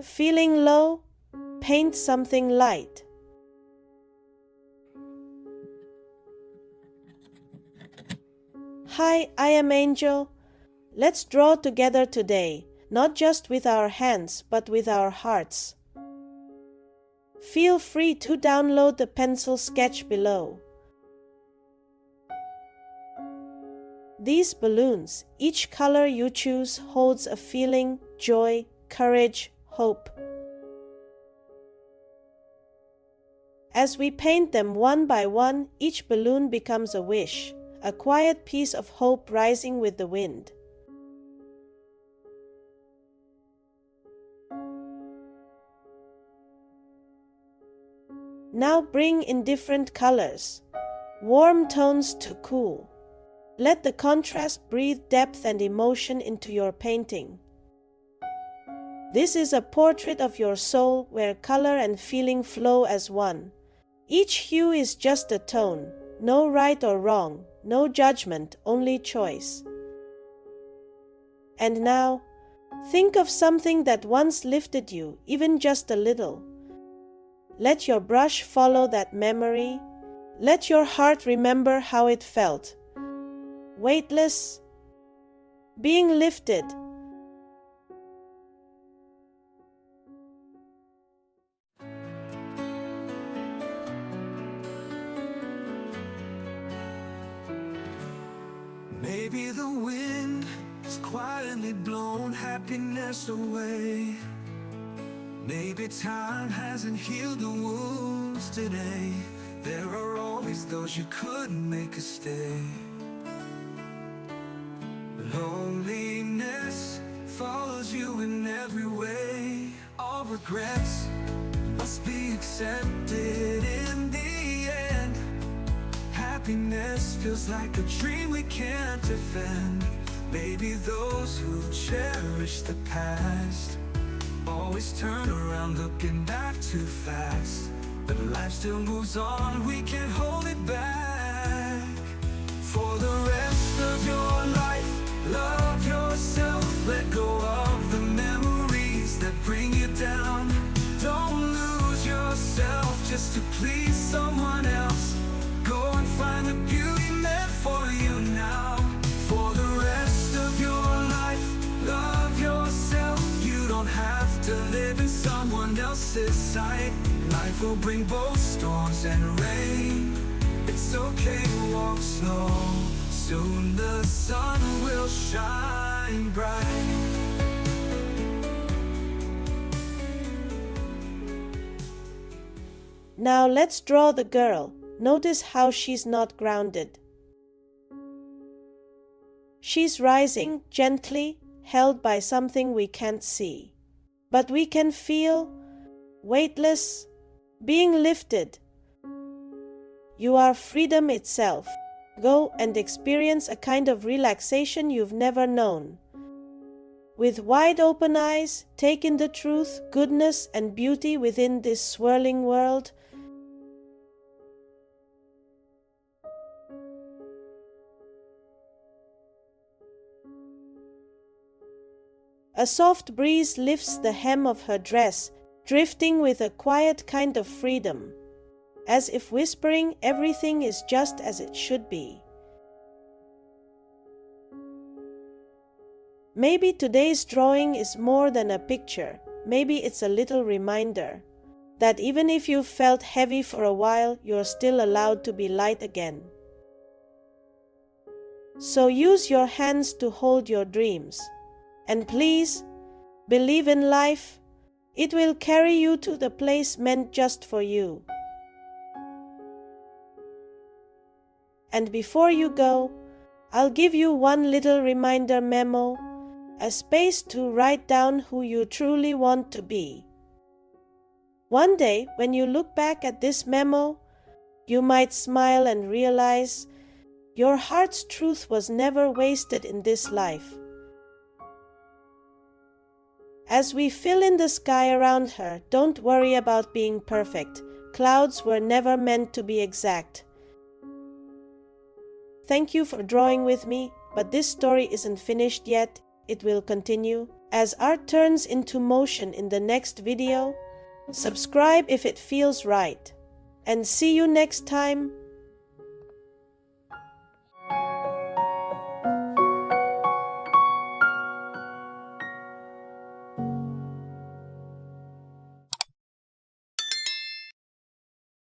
Feeling low? Paint something light. Hi, I am Angel. Let's draw together today, not just with our hands, but with our hearts. Feel free to download the pencil sketch below. These balloons, each color you choose holds a feeling, joy, courage, hope. As we paint them one by one, each balloon becomes a wish, a quiet piece of hope rising with the wind. Now bring in different colors, warm tones to cool. Let the contrast breathe depth and emotion into your painting. This is a portrait of your soul where color and feeling flow as one. Each hue is just a tone, no right or wrong, no judgment, only choice. And now, think of something that once lifted you, even just a little. Let your brush follow that memory. Let your heart remember how it felt. Weightless, being lifted. Maybe the wind has quietly blown happiness away. Maybe time hasn't healed the wounds today. There are always those you couldn't make a stay. Loneliness follows you in every way. All regrets must be accepted in the end. Happiness feels like a dream we can't defend. Maybe those who cherish the past always turn around looking back too fast. But life still moves on, we can't hold it back. For the rest of your life, love yourself. Let go of the memories that bring you down. Don't lose yourself just to please someone else. Go and find the beauty meant for you now. For the rest of your life, love yourself. You don't have to live in someone else's sight. Life will bring both storms and rain. It's okay to walk slow. Soon the sun will shine bright. Now let's draw the girl. Notice how she's not grounded. She's rising gently, held by something we can't see. But we can feel, weightless, being lifted. You are freedom itself. Go and experience a kind of relaxation you've never known. With wide open eyes, take in the truth, goodness, and beauty within this swirling world. A soft breeze lifts the hem of her dress, drifting with a quiet kind of freedom, as if whispering everything is just as it should be. Maybe today's drawing is more than a picture. Maybe it's a little reminder that even if you felt heavy for a while, you're still allowed to be light again. So use your hands to hold your dreams. And please, believe in life. It will carry you to the place meant just for you. And before you go, I'll give you one little reminder memo, a space to write down who you truly want to be. One day, when you look back at this memo, you might smile and realize your heart's truth was never wasted in this life. As we fill in the sky around her, don't worry about being perfect. Clouds were never meant to be exact. Thank you for drawing with me, but this story isn't finished yet. It will continue. as art turns into motion in the next video. Subscribe if it feels right. And see you next time.